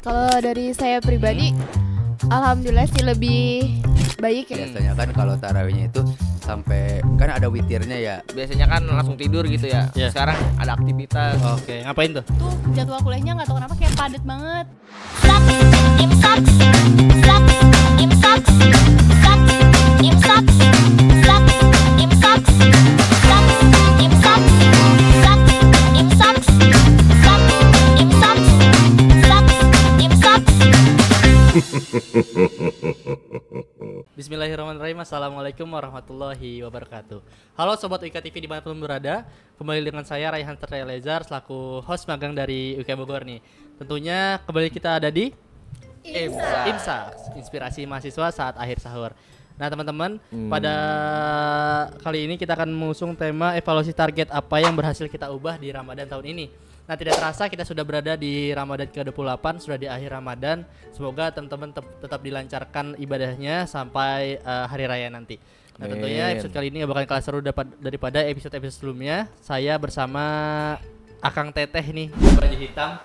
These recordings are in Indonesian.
Kalau dari saya pribadi, alhamdulillah sih lebih baik ya. Biasanya kan kalau tarawihnya itu sampai kan ada witirnya ya. Biasanya kan langsung tidur gitu ya. Iya. Sekarang ada aktivitas. Oke, ngapain tuh? Tuh jadwal kuliahnya nggak tahu kenapa kayak padat banget. Bismillahirrahmanirrahim. Assalamualaikum warahmatullahi wabarakatuh. Halo Sobat UIK TV dimanapun berada. Kembali dengan saya Raihan Satria Elezar selaku host magang dari UIK Bogor nih. Tentunya kembali kita ada di IMSA, Inspirasi Mahasiswa Saat Akhir Sahur. Nah teman-teman, pada kali ini kita akan mengusung tema evaluasi target apa yang berhasil kita ubah di Ramadan tahun ini. Nah tidak terasa kita sudah berada di Ramadan ke-28, sudah di akhir Ramadan. Semoga teman-teman tetap dilancarkan ibadahnya sampai hari raya nanti. Nah tentunya episode kali ini gak bakal kalah seru daripada episode-episode sebelumnya. Saya bersama Akang Teteh nih, baju hitam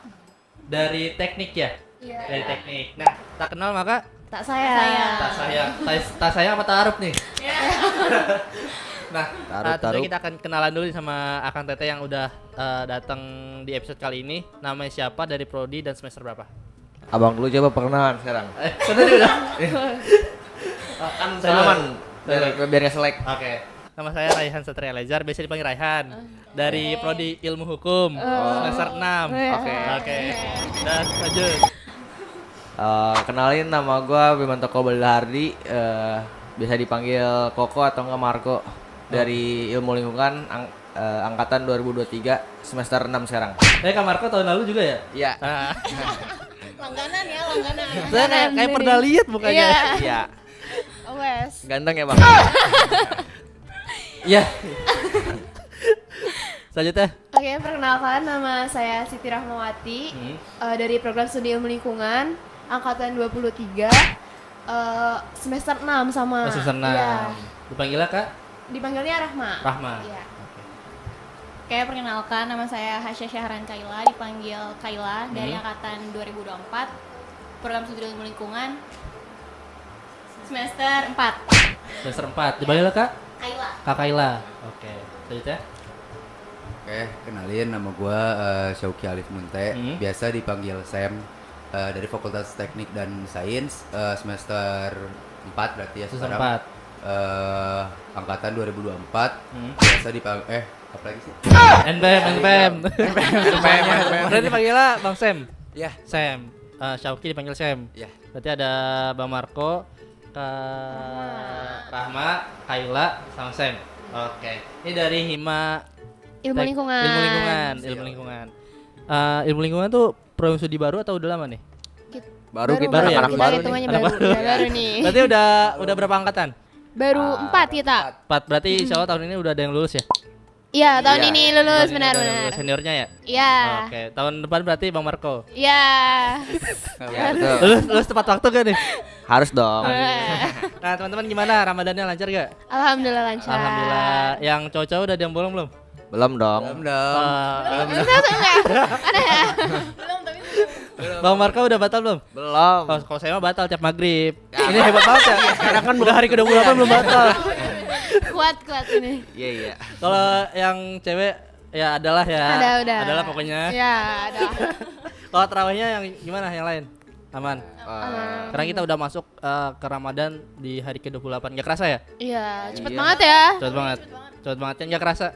dari teknik ya? Iya. Dari teknik. Nah tak kenal maka Tak sayang. Tak sayang apa tarup nih? Nah, Tarup. tentunya kita akan kenalan dulu sama Akang Teteh yang udah datang di episode kali ini. Namanya siapa, dari prodi dan semester berapa? Abang dulu coba perkenalan sekarang. Sudah udah. Kan saya Aman. dulu. Biar nggak selek. Oke. Nama saya Raihan Satria Elezar, biasa dipanggil Raihan. Dari prodi Ilmu Hukum semester 6. Oke. Dan lanjut. Kenalin, nama gua Bimanto Balhardi, bisa dipanggil Koko atau enggak Marco, dari Ilmu Lingkungan angkatan 2023 semester 6 sekarang. Kak Marco tahun lalu juga ya? Iya. Langganan. Saya kayak pernah lihat mukanya. Iya. Wes. Ganteng ya, Bang. Iya. Selanjutnya. Oke, perkenalkan nama saya Siti Rahmawati dari program studi ilmu lingkungan angkatan 23 semester 6 sama. Semester 6. Iya. Dipanggilnya Kak? Dipanggilnya Rahma. Rahma. Iya. Oke, perkenalkan nama saya Hasya Syahran Kaila, dipanggil Kaila dari angkatan 2024, program studi ilmu lingkungan semester 4. Semester 4. Dipanggilnya Kak? Kaila. Kak Kaila. Oke. Selanjutnya. Oke, kenalin nama gua Syauki Alif Munte, biasa dipanggil Sam, dari Fakultas Teknik dan Sains, semester 4 berarti ya Semester sekarang. 4. Angkatan 2024, biasa dipanggil apa lagi sih? NPM. Berarti panggilnya Bang Sam. Ya, Sam. Syauki dipanggil Sam. ya. Berarti ada Bang Marco, Kak Rahma, Kaila, sama Sam. Oke. Ini dari Hima Ilmu lingkungan. Ilmu lingkungan. Ilmu lingkungan tuh program studi baru atau udah lama nih? Baru kita baru ya? anak Kita baru nih. hitungannya Anak baru. baru. Udah baru nih. Berarti udah berapa angkatan? Baru 4 kita. 4. Berarti insya Allah tahun ini udah ada yang lulus ya? Iya, tahun Iya. ini lulus Tahun ini benar. ada yang lulus. Seniornya ya? Iya. Oke. Tahun depan berarti Bang Marco. Iya. Ya, betul. Lulus tepat waktu gak nih? Harus dong. Nah teman-teman gimana? Ramadannya lancar gak? Alhamdulillah lancar. Alhamdulillah. Yang cowok-cowok udah ada yang bolong belum? Belum dong. Belum dong. Bang Marco udah batal belum? Belum. Kalau saya mah batal tiap maghrib. Ini hebat banget ya. Karena kan udah hari ke-28 belum batal. Kuat ini. Iya. Kalau yang cewek ya adalah ya. Udah. Adalah pokoknya. Iya, ada. Kalau terawihnya yang gimana yang lain? Aman. Karena kita udah masuk ke Ramadan di hari ke-28. Gak kerasa ya? Iya, cepet Iya. banget ya. Cepet banget. Yang gak kerasa.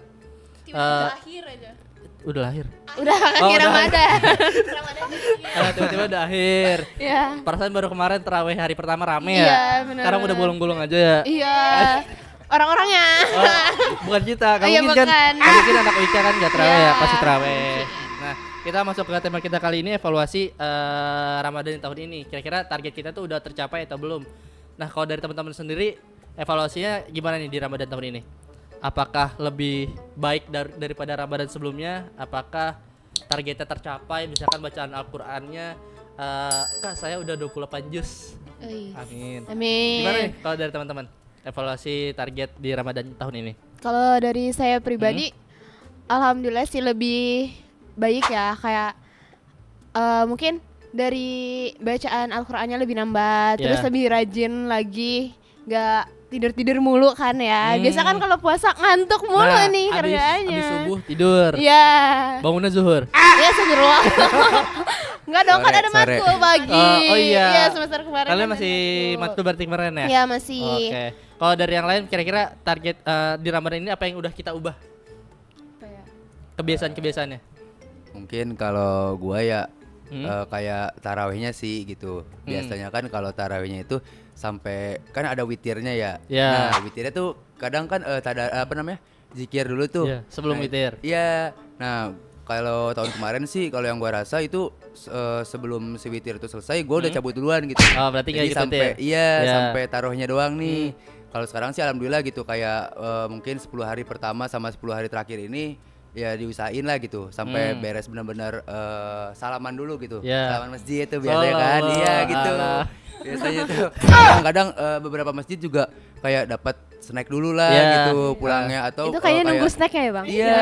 Akhir aja. Udah lahir. Udah akhir udah. Ramadan. Tiba-tiba udah akhir. Iya. Perasaan baru kemarin terawih hari pertama rame Iya, ya. benar, Sekarang udah bolong-bolong aja ya. Iya. Orang-orangnya. Oh, bukan kita, kamu Iya, mungkin kan, bukan. kamu mungkin anak Wika kan gak terawih Iya. ya, pasti terawih. Nah, kita masuk ke tema kita kali ini, evaluasi Ramadan tahun ini. Kira-kira target kita tuh udah tercapai atau belum? Nah, kalau dari teman-teman sendiri, evaluasinya gimana nih di Ramadan tahun ini? Apakah lebih baik daripada Ramadan sebelumnya? Apakah targetnya tercapai? Misalkan bacaan Al-Qur'annya, Kak saya udah 28 juz. Amin. Gimana nih kalau dari teman-teman? Evaluasi target di Ramadan tahun ini? Kalau dari saya pribadi, alhamdulillah sih lebih baik ya. Kayak mungkin dari bacaan Al-Qur'annya lebih nambah, terus Yeah. lebih rajin lagi, nggak tidur-tidur mulu kan ya. Biasa kan kalau puasa ngantuk mulu Nah, nih kerjaannya. Abis subuh tidur. Iya. Bangunnya zuhur. Ya astagfirullah. Enggak dong, kan Sore, ada sore. matkul pagi. Oh iya. Iya, semester kemarin. Kalian kan ada masih matkul berarti kemarin ya? Iya, masih. Oke. Kalau dari yang lain kira-kira target di Ramadan ini apa yang udah kita ubah? Apa ya? Kebiasaan-kebiasaannya. Mungkin kalau gua ya Hmm. kayak tarawihnya sih gitu. Biasanya kan kalau tarawihnya itu sampai kan ada witirnya ya. Ya. Nah, witirnya tuh kadang kan apa namanya? Zikir dulu tuh. Iya, sebelum Nah, witir. Iya. Nah, kalau tahun kemarin sih kalau yang gua rasa itu sebelum si witir itu selesai gua udah cabut duluan gitu. Oh, berarti nggak Jadi ikut sampai witir? iya Ya. sampai taruhnya doang nih. Kalau sekarang sih alhamdulillah gitu kayak mungkin 10 hari pertama sama 10 hari terakhir ini ya diusahain lah gitu sampai beres benar-benar salaman dulu gitu. Ya. Salaman masjid itu biasanya kan. Allah, Iya gitu. Allah. Biasanya tuh kadang-kadang beberapa masjid juga kayak dapat snack dulu lah Ya. gitu pulangnya atau Itu kayaknya nunggu kayak snack ya, Bang? Iya.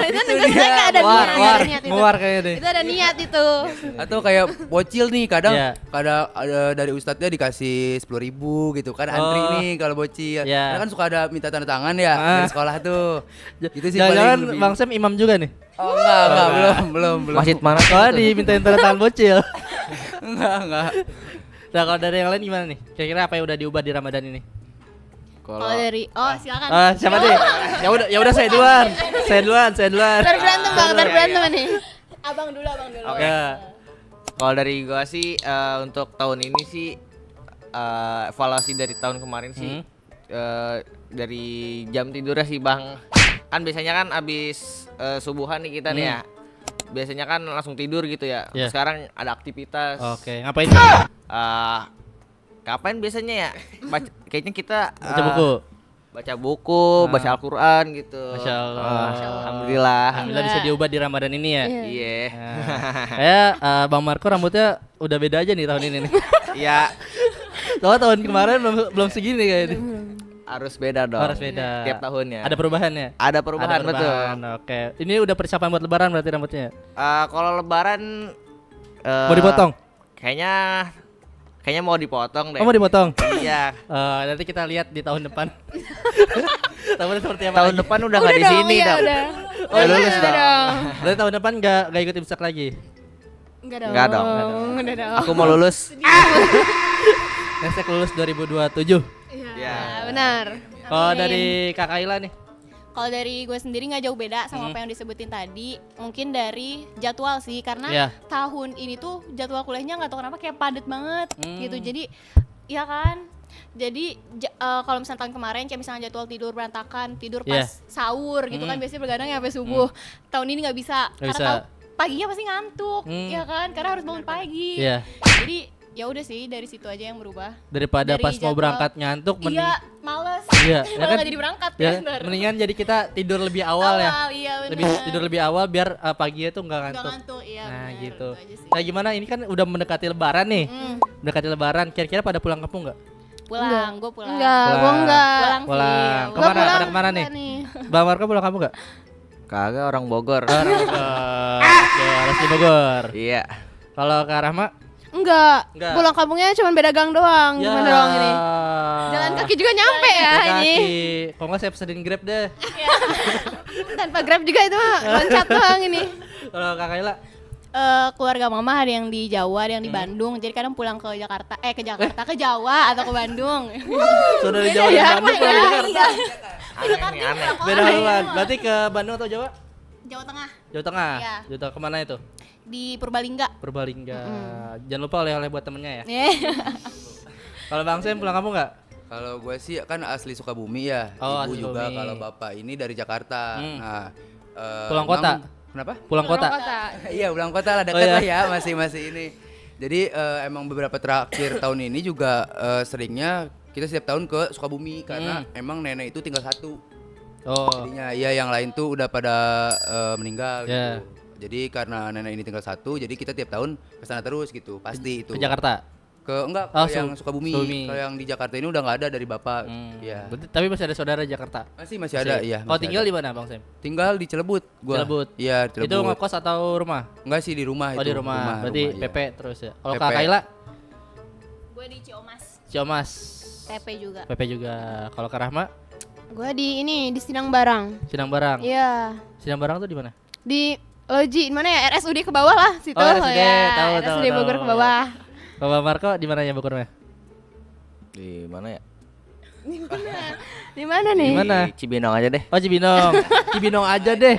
Itu nunggu snack ada Nguar, niat, nguar, ada niat itu. nguar kayaknya deh. Itu ada niat itu. atau kayak bocil nih kadang Iya. kadang ada dari ustadznya dikasih 10.000 gitu kan antri Oh. nih kalau bocil. Iya. Karena kan suka ada minta tanda tangan ya Ah. dari sekolah tuh. Gitu sih Jangan-jangan paling lebih. Bang Sam imam juga nih. Oh enggak belum. Masjid mana? Oh, dimintain tanda tangan bocil. Enggak. Nah, kalau dari yang lain gimana nih? Kira-kira apa yang udah diubah di Ramadan ini? Kalau dari silakan. Siapa deh? Ya udah saya duluan. Saya duluan. Ntar berantem, Bang, ntar berantem nih. Abang dulu. Oke. Kalau dari gua sih untuk tahun ini sih evaluasi dari tahun kemarin sih dari jam tidurnya sih Bang. Kan biasanya kan abis subuhan nih kita nih ya. Biasanya kan langsung tidur gitu ya. Iya. Sekarang ada aktivitas. Oke, ngapain? Kapan biasanya ya? Kayaknya kita Baca buku. Baca buku, baca Al-Qur'an gitu. Masya Allah. Alhamdulillah. Alhamdulillah bisa diubah di Ramadan ini ya. Iya. Kayak Bang Marco rambutnya udah beda aja nih tahun ini nih. Iya, Soalnya tahun kemarin belum segini kayaknya. harus beda dong. Harus beda. Tiap tahunnya. Ada perubahannya. Ada perubahan, betul. Oke. Ini udah persiapan buat lebaran berarti rambutnya. Kalau lebaran Mau dipotong? Kayaknya mau dipotong deh. Oh, mau dipotong? Iya. Nanti kita lihat di tahun depan. Tahun seperti apa? Tahun lagi? depan udah nggak di sini iya, dong. udah. Oh, lulus udah dong. Berarti tahun depan nggak ikut imsak lagi. Enggak dong. Nggak dong. Udah dong. Aku mau lulus. Hashtag lulus 2027. Iya, Ya. benar. Kalau Amin. dari Kakak Ila nih. Kalau dari gue sendiri nggak jauh beda sama apa yang disebutin tadi. Mungkin dari jadwal sih, karena Iya. tahun ini tuh jadwal kuliahnya nggak tahu kenapa kayak padat banget gitu. Jadi ya kan. Jadi kalau misalnya tahun kemarin kayak misalnya jadwal tidur berantakan, tidur Iya. pas sahur gitu kan biasanya bergadang sampai subuh. Tahun ini nggak bisa Nggak karena bisa. paginya pasti ngantuk, ya kan? Karena harus bangun pagi. Iya. Jadi ya udah sih dari situ aja yang berubah. Daripada Dari pas mau jadwal. berangkat ngantuk Iya, males. Iya, ya Malah kan? nggak jadi berangkat Ya, kan. Bener. mendingan jadi kita tidur lebih awal ya. Iya bener. Lebih tidur lebih awal biar paginya tuh nggak Nggak ngantuk. ngantuk, iya Nah, bener. gitu. Itu aja sih. Nah, gimana ini kan udah mendekati lebaran nih. Mendekati lebaran, kira-kira pada pulang kampung nggak? Pulang, gue pulang. Enggak, gua enggak. Pulang sih. Pulang. Gua Kemana? pulang Pada kemana nih? enggak nih. Bang Marco pulang kampung nggak? Kagak, orang Bogor. Oke, harus di Bogor. Iya. Kalau Kak Rahma? Enggak. Enggak. Pulang kampungnya cuma beda gang doang. Ya. Gimana dong ini? Jalan kaki juga nyampe ya Jalan ini. kaki. Kalau nggak saya pesenin Grab deh. Tanpa Grab juga itu mah loncat doang ini. Kalau Kak Ila? Keluarga mama ada yang di Jawa, ada yang di Bandung. Jadi kadang pulang ke Jakarta, ke Jawa atau ke Bandung. Saudara Jawa dan Ya, Bandung apa pulang ya? Jakarta. Iya. Aneh nih, aneh. Beda haluan. Berarti ke Bandung atau Jawa? Jawa Tengah Jawa Tengah. Iya. Jawa Tengah kemana itu? di Purbalingga. Purbalingga. Jangan lupa oleh-oleh buat temennya ya. Yeah. Kalau Bang Sam pulang kampung nggak? Kalau gue sih kan asli Sukabumi ya. Oh, Ibu asli juga Sukabumi. kalau bapak ini dari Jakarta. Nah, Pulang kota? Kenapa? Pulang kota. Iya, ulang kota lah dekat Oh, iya. lah ya, masih ini. Jadi emang beberapa terakhir tahun ini juga seringnya kita setiap tahun ke Sukabumi karena emang nenek itu tinggal satu. Oh. Jadinya ya yang lain tuh udah pada meninggal Ya. gitu. Jadi karena nenek ini tinggal satu, jadi kita tiap tahun ke sana terus gitu. Pasti itu. Ke Jakarta. Enggak, Oh, yang Sukabumi. Sukabumi. Kalau yang di Jakarta ini udah nggak ada dari bapak. Iya. Berarti, tapi masih ada saudara di Jakarta. Masih ada, iya. Kalau masih tinggal ada. di mana Bang Sam? Tinggal di Cilebut gua. Cilebut. Iya, Cilebut. Itu ngekos atau rumah? Enggak sih di rumah Oh itu. di rumah. Berarti iya. PP terus ya. Kalau PP. Kak Kaila, Gue di Ciomas, Ciomas. TP juga. PP juga. Kalau Kak Rahma, Gue di Sidang Barang. Sidang Barang. Iya. Sidang Barang tuh di mana? Di Loji, mana ya? RSUD ke bawah lah situ. Oh, RSUD, ya. tahu, RSUD tahu, Bogor tahu. ke bawah. Kalau Marco di mana ya Bogornya? Di mana ya? Di mana nih? Di mana? Di Cibinong aja deh. Oh Cibinong. Cibinong aja deh.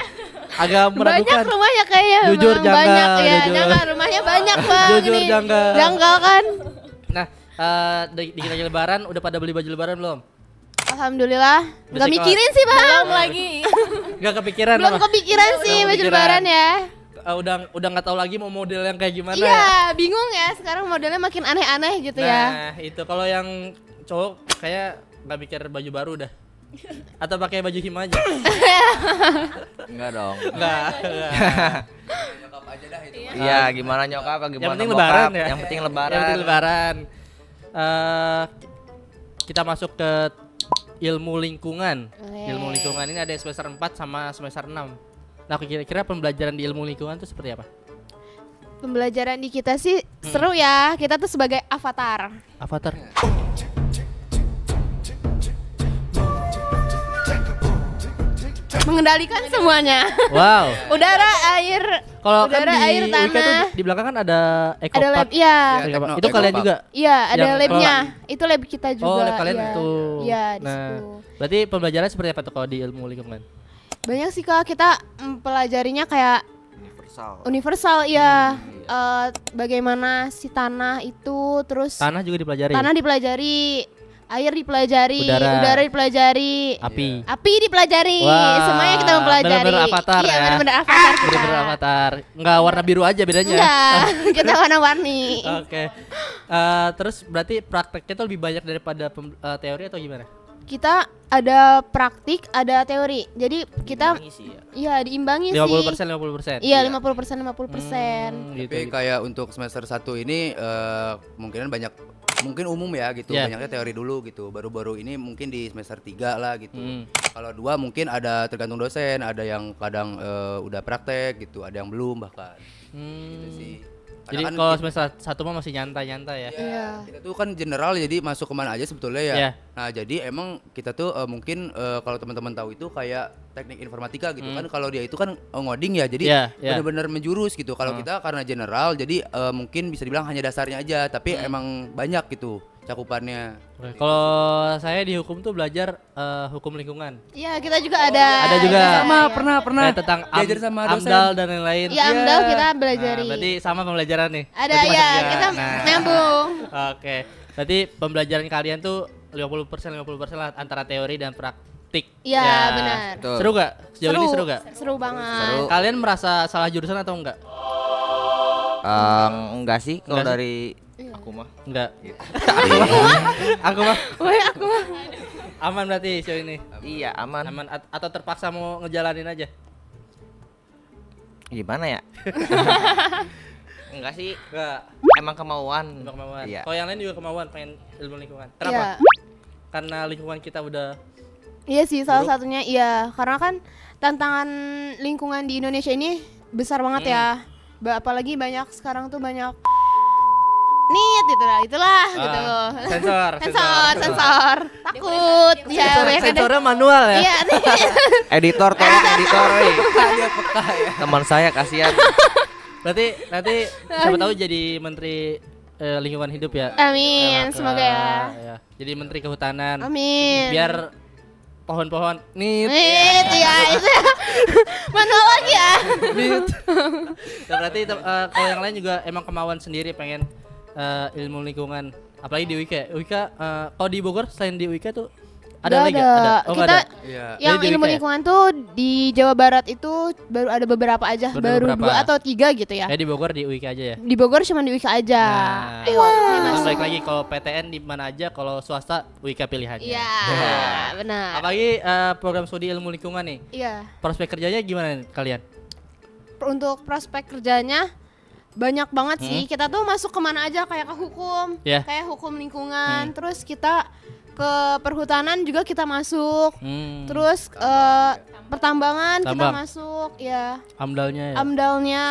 Agak Banyak meragukan. rumahnya kayaknya. Jujur, memang janggal, banyak ya. jujur. Janggal, rumahnya banyak bang. Jujur, Ini janggal. Janggal kan? Nah, dikit lagi lebaran udah pada beli baju lebaran belum? Alhamdulillah. Gak Besok mikirin sih bang. Belum lagi. Gak kepikiran Belum apa? kepikiran sih Belum baju kepikiran. lebaran ya. Udah nggak tahu lagi mau model yang kayak gimana ya. Iya, bingung ya. Sekarang modelnya makin aneh-aneh gitu ya. Nah, itu kalau yang cowok kayak nggak mikir baju baru dah. Atau pakai baju him aja? Enggak dong. Enggak. Nyokap aja dah itu. Iya, gimana nyokap, gimana Yang penting bokap. lebaran ya. Yang penting lebaran. Yang penting lebaran. Kita masuk ke ilmu lingkungan. Ilmu lingkungan ini ada semester 4 sama semester 6. Nah, kira-kira pembelajaran di ilmu lingkungan itu seperti apa? Pembelajaran di kita sih seru ya. Kita tuh sebagai avatar. Avatar. Mengendalikan semuanya. Wow. Udara, air, Kalau kan udara, di air, Wika tuh tanah. di belakang kan ada Ada ekopark. lab, iya. Ya, Itu Tekno- kalian Ekopark. juga. Iya, ada Yang labnya. Itu lab kita juga. Oh, lab kalian iya. itu. Iya, di Nah, situ. berarti pembelajaran seperti apa tuh kalau di ilmu lingkungan? Banyak sih Kak, kita pelajarinya kayak Universal. universal ya. Bagaimana si tanah itu, terus Tanah juga dipelajari. tanah dipelajari, air dipelajari, Udara. dipelajari, api dipelajari, Wah, semuanya kita mempelajari. bener-bener avatar Iya, ya. bener-bener avatar kita. Bener-bener avatar. Enggak warna biru aja bedanya. Enggak, kita warna-warni. Oke. Terus berarti prakteknya tuh lebih banyak daripada teori atau gimana? Kita ada praktik, ada teori. Jadi kita Diimbangi sih ya. iya diimbangi 50% sih. 50%. Iya, 50% 50%. Gitu, Tapi gitu. kayak untuk semester 1 ini kemungkinan banyak, mungkin umum ya gitu. Iya. Banyaknya teori dulu gitu. Baru-baru ini mungkin di semester 3 lah gitu. Hmm. Kalau 2 mungkin ada tergantung dosen, ada yang kadang udah praktek gitu, ada yang belum bahkan. Gitu sih. Jadi Karena kan kalau kita- semester 1 mah masih nyantai-nyantai ya. Iya. Kita tuh kan general jadi masuk kemana aja sebetulnya ya. Iya. Nah jadi emang kita tuh mungkin kalau teman-teman tahu itu kayak teknik informatika gitu kan. Kalau dia itu kan ngoding ya, jadi Iya, iya. benar-benar menjurus gitu. Kalau kita karena general jadi mungkin bisa dibilang hanya dasarnya aja, tapi emang banyak gitu cakupannya. Oke, kalau saya di hukum tuh belajar hukum lingkungan. Iya, kita juga ada. Ada juga. Sama pernah Kayak tentang diajar sama dosen. AMDAL dan lain-lain. Iya, AMDAL kita belajari. Nah, berarti sama pembelajaran nih. Ada Berarti ya, masuk juga. kita Nah. nyambung. Oke. Berarti pembelajaran kalian tuh 50% lah antara teori dan praktik. Iya, Ya. benar. Betul. Seru gak? Sejauh ini seru gak? Seru banget. Seru. Kalian merasa salah jurusan atau enggak? Enggak sih kalau Enggak sih? dari aku mah. Enggak. Aku mah Woi, aku mah. aman berarti sejauh ini. Iya, aman. Aman atau terpaksa mau ngejalanin aja? Gimana ya? Enggak sih, Enggak. emang kemauan. Cuma kemauan. Iya. Kalau yang lain juga kemauan pengen ilmu lingkungan. Iya. Kenapa? Karena lingkungan kita udah Iya sih, salah satunya iya. Karena kan tantangan lingkungan di Indonesia ini besar banget ya. Apalagi banyak sekarang tuh banyak nit gitu lah, itulah gitu. sensor. Sensor. Takut. Ya, banyak ada. Sensornya manual ya. Iya, Editor tolong editor, weh. Teman saya kasihan. Berarti nanti siapa tahu jadi menteri lingkungan hidup ya. amin, semoga ya. Ya. Jadi menteri kehutanan. Amin. Biar pohon-pohon nih Nit, ya itu. Manual lagi ya. Nah, berarti kalau yang lain juga emang kemauan sendiri pengen ilmu lingkungan. Apalagi di Wika. Wika kalau di Bogor selain di Wika tuh ada lagi nggak? Ada. Oh, nggak Kita ada. Iya. yang Jadi di ilmu Wika ya? lingkungan tuh di Jawa Barat itu baru ada beberapa aja, Baru baru beberapa. 2 atau 3 gitu ya. Di Bogor di Wika aja ya. Di Bogor cuma di Wika aja. Nah, terus balik lagi kalau PTN di mana aja, kalau swasta Wika pilihannya. Iya, benar. Apalagi program studi ilmu lingkungan nih. Iya. Prospek kerjanya gimana nih kalian? Untuk prospek kerjanya banyak banget sih. Kita tuh masuk kemana aja, kayak ke hukum, Yeah. kayak hukum lingkungan. Terus kita ke perhutanan juga kita masuk. Terus pertambangan kita Tambang. masuk, ya. Amdalnya ya. Amdalnya,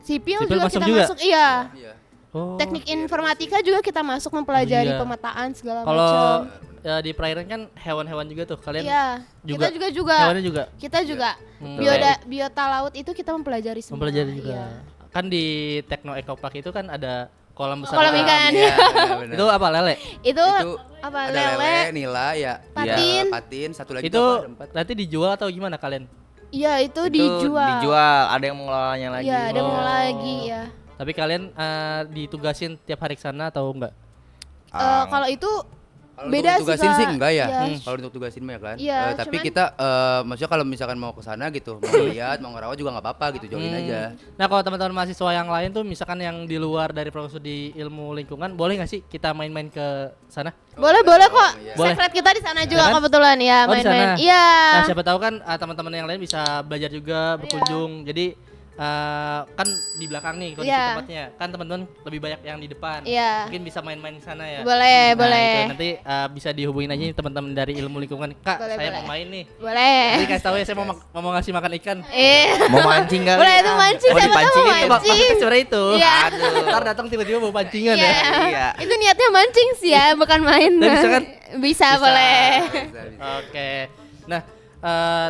sipil Sipil juga masuk kita juga? masuk. Iya. Iya. Oh. Teknik informatika juga kita masuk mempelajari Iya. pemetaan segala Kalau macam. di perairan kan hewan-hewan juga tuh. Kalian Iya. juga? Kita juga. Hewannya juga Kita juga. Hmm. Biota laut itu kita mempelajari semua. mempelajari juga. Iya. Kan di Tekno Eco Park itu kan ada kolam besar. Kolam banget. ikan. Iya, benar-benar. Itu apa lele? Itu Itu apa, ada lele, nila ya. Patin. Iya, patin, satu lagi Itu apa? Ada 4. nanti dijual atau gimana kalian? Iya, itu Itu dijual. dijual, ada yang mengelolanya lagi. Iya, ada Oh. mau lagi ya. Tapi kalian ditugasin tiap hari ke sana atau enggak? Kalau itu Kalau beda untuk tugasin Kak. sih enggak ya. Iya. Kalau untuk tugasin mah ya kan. Iya, Tapi cuman- kita maksudnya kalau misalkan mau ke sana gitu, mau lihat, mau ngerawat juga nggak apa-apa gitu, jauhin aja. Nah, kalau teman-teman mahasiswa yang lain tuh misalkan yang di luar dari profesor di ilmu lingkungan, boleh nggak sih kita main-main ke sana? boleh kok. Iya. Boleh. Secret kita di sana juga kan? kebetulan ya, Oh, di main-main. sana. Iya. Nah, siapa tahu kan teman-teman yang lain bisa belajar juga, berkunjung. Jadi kan di belakang nih kondisi Iya. tempatnya. Kan teman-teman lebih banyak yang di depan. Iya. Mungkin bisa main-main ke sana ya. Boleh, Nah, boleh. itu. Nanti bisa dihubungin aja nih teman-teman dari ilmu lingkungan. Kak, Boleh, saya boleh. mau main nih. Boleh. Jadi kasih tahu ya saya mau ngasih makan ikan. Mau mancing kali? Boleh itu mancing, Mau siapa tahu dipancingin mau tuh, Pak. mancing. Maksudnya sebenarnya itu. Iya. Ntar datang tiba-tiba mau pancingan Iya. ya. Iya. Itu niatnya mancing sih ya, bukan main. Dan bisa kan? Bisa, boleh. Oke. Nah,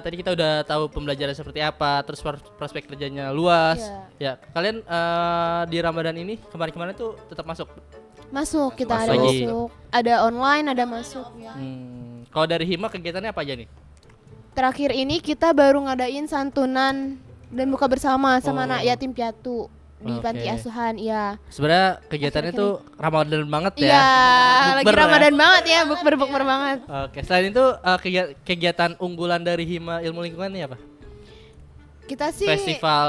tadi kita udah tahu pembelajaran seperti apa, terus prospek kerjanya luas. Iya. Ya, kalian di Ramadan ini kemarin-kemarin tuh tetap masuk. Masuk, kita ada Masuk. masuk. Ada online, ada masuk ya. Kalau dari Hima kegiatannya apa aja nih? Terakhir ini kita baru ngadain santunan dan buka bersama sama anak yatim piatu di Oke. panti asuhan, ya. Sebenarnya kegiatannya tuh Ramadan banget ya. Iya, lagi Bukber ya. Ramadan banget ya, bukber banget. Oke, selain itu kegiatan unggulan dari Hima Ilmu Lingkungan ini apa? Kita sih Festival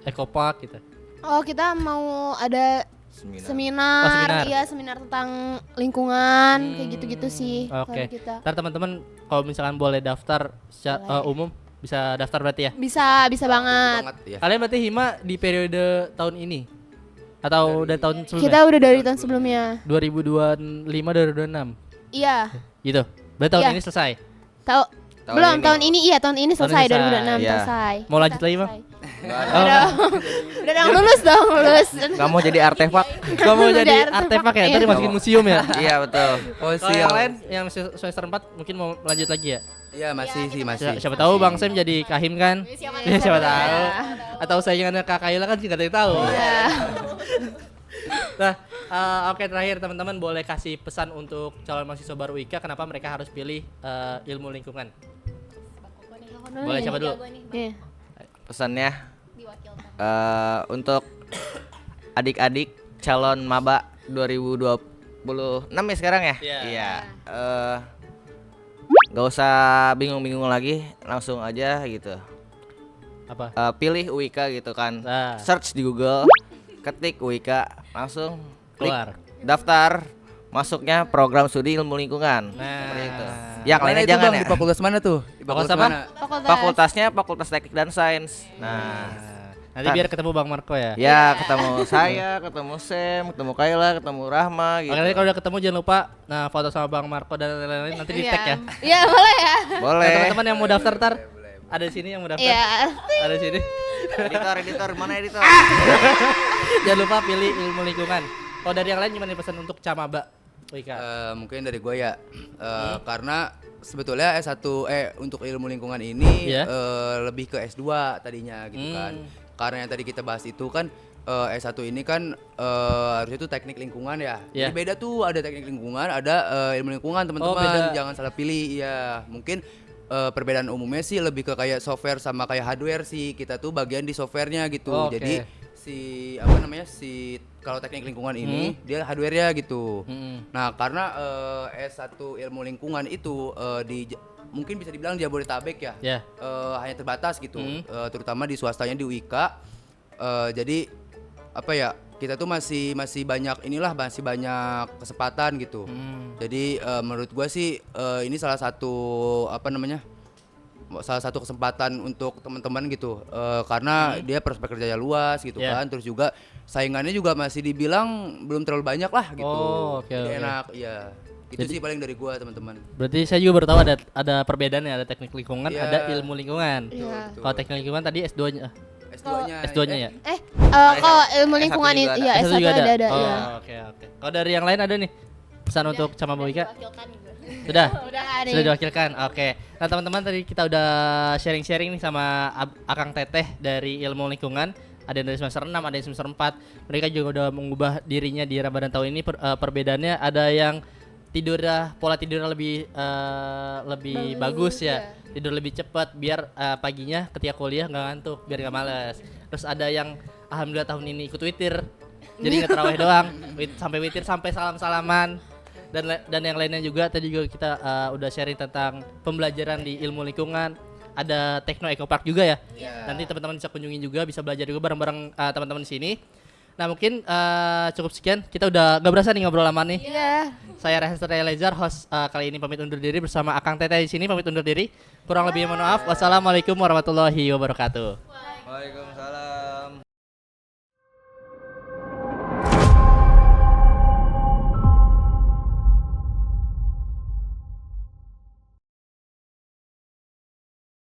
Eco Park gitu. Oh, kita mau ada Seminar. seminar, Oh, seminar. iya seminar tentang lingkungan, kayak gitu-gitu sih. Oke. kalau kita. Ntar teman-teman kalau misalkan boleh daftar secara umum bisa daftar berarti ya. Bisa banget. Banget ya. Kalian berarti Hima di periode tahun ini atau dari tahun sebelumnya? Kita udah dari tahun sebelumnya. 2025 2026 Iya. gitu. Berarti tahun Iya. ini selesai. Tahu Tahun belum ini. tahun ini iya tahun ini Tahun selesai ini selesai, 2026 iya. selesai. Mau lanjut Kita lagi, Bang? selesai. Oh, Udah dong lulus. Gak mau jadi artefak? Gak mau jadi Udah artefak ya? Iya. Tadi masukin museum ya? Iya betul. Kalau yang lain yang semester 4 mungkin mau lanjut lagi ya? Iya, masih sih, masih. Siapa tahu Bang Sam jadi kahim kan? Ya, siapa tahu. Atau saingannya Kak Kayla kan juga tidak tahu. Iya. Nah, oke terakhir teman-teman boleh kasih pesan untuk calon mahasiswa baru IKA kenapa mereka harus pilih ilmu lingkungan. Boleh siapa dulu? Iya. Pesannya untuk adik-adik calon maba 2026 ya sekarang ya? Iya. Iya. Gak usah bingung-bingung lagi, langsung aja gitu. Apa? Pilih UIK gitu kan. Nah. Search di Google, ketik UIK, langsung klik Keluar. daftar masuknya program studi ilmu lingkungan. Nah. Seperti itu. Yang Mana lainnya itu, jangan Bang, ya. di fakultas mana tuh? Di Fakultas fakultas apa? mana? Fakultasnya Fakultas Teknik dan Sains. Nah, Nanti biar ketemu Bang Marco ya. ya ketemu saya, ketemu Sam, ketemu Kayla, ketemu Rahma gitu. Oke, nanti kalau udah ketemu jangan lupa foto sama Bang Marco dan lain-lain nanti di tag ya. Iya, boleh ya. Nah, Boleh. teman-teman yang mau daftar ntar ada di sini yang mau daftar. Iya. Ada di sini. Editor, mana editor? Jangan lupa pilih ilmu lingkungan. Kalau dari yang lain gimana nih pesan untuk Camaba? Wika. Mungkin dari gue ya, karena sebetulnya S1 untuk ilmu lingkungan ini Iya. lebih ke S2 tadinya gitu kan. Karena yang tadi kita bahas itu kan S1 ini kan harusnya itu teknik lingkungan ya. Iya. Jadi beda tuh, ada teknik lingkungan, ada ilmu lingkungan beda. teman-teman. Jangan salah pilih ya. Mungkin perbedaan umumnya sih lebih ke kayak software sama kayak hardware sih. Kita tuh bagian di softwarenya gitu. Oke. Jadi si kalau teknik lingkungan ini dia hardware-nya gitu. Nah, karena S1 ilmu lingkungan itu mungkin bisa dibilang Jabodetabek ya. Ya. Hanya terbatas gitu. Terutama di swastanya di UIK. Jadi apa ya? Kita tuh masih banyak masih banyak kesempatan gitu. Jadi menurut gua sih ini salah satu salah satu kesempatan untuk teman-teman gitu. Karena dia prospek kerjanya luas gitu Yeah. kan. Terus juga saingannya juga masih dibilang belum terlalu banyak lah gitu. Oh, oke, Jadi oke. enak, iya. Itu Jadi- sih paling dari gua teman-teman. Berarti saya juga baru tahu ada perbedaannya, ada teknik lingkungan, Iya. ada ilmu lingkungan. Iya. Betul. Kalau teknik lingkungan tadi S2-nya. S2-nya. S2-nya ya? Kalau ilmu S1 lingkungan juga itu ada. ya S1 S1 juga ada Oh, ya. oke oke. Kalau dari yang lain ada nih pesan untuk sama Bu Ika? Diwakilkan juga. Sudah? Udah ada. Sudah diwakilkan. Oke. Nah, teman-teman tadi kita udah sharing-sharing nih sama Akang Teteh dari ilmu lingkungan. Ada yang dari semester 6, ada yang semester 4. Mereka juga udah mengubah dirinya di Ramadan tahun ini. Perbedaannya ada yang pola tidurnya lebih bagus ya. Tidur lebih cepat biar paginya ketika kuliah nggak ngantuk, biar nggak males. Terus ada yang alhamdulillah tahun ini ikut witir. Jadi nggak terawih doang, sampai witir sampai salam-salaman. Dan yang lainnya juga tadi juga kita udah sharing tentang pembelajaran di ilmu lingkungan. Ada Tekno Eco Park juga ya. Nanti teman-teman bisa kunjungi juga, bisa belajar juga bareng-bareng teman-teman di sini. Nah, mungkin cukup sekian. Kita udah gak berasa nih ngobrol lama nih. Iya. Saya Rehan Elezar, host kali ini pamit undur diri bersama Akang Teteh di sini pamit undur diri. Kurang lebihnya mohon maaf. Wassalamualaikum warahmatullahi wabarakatuh. Waalaikumsalam.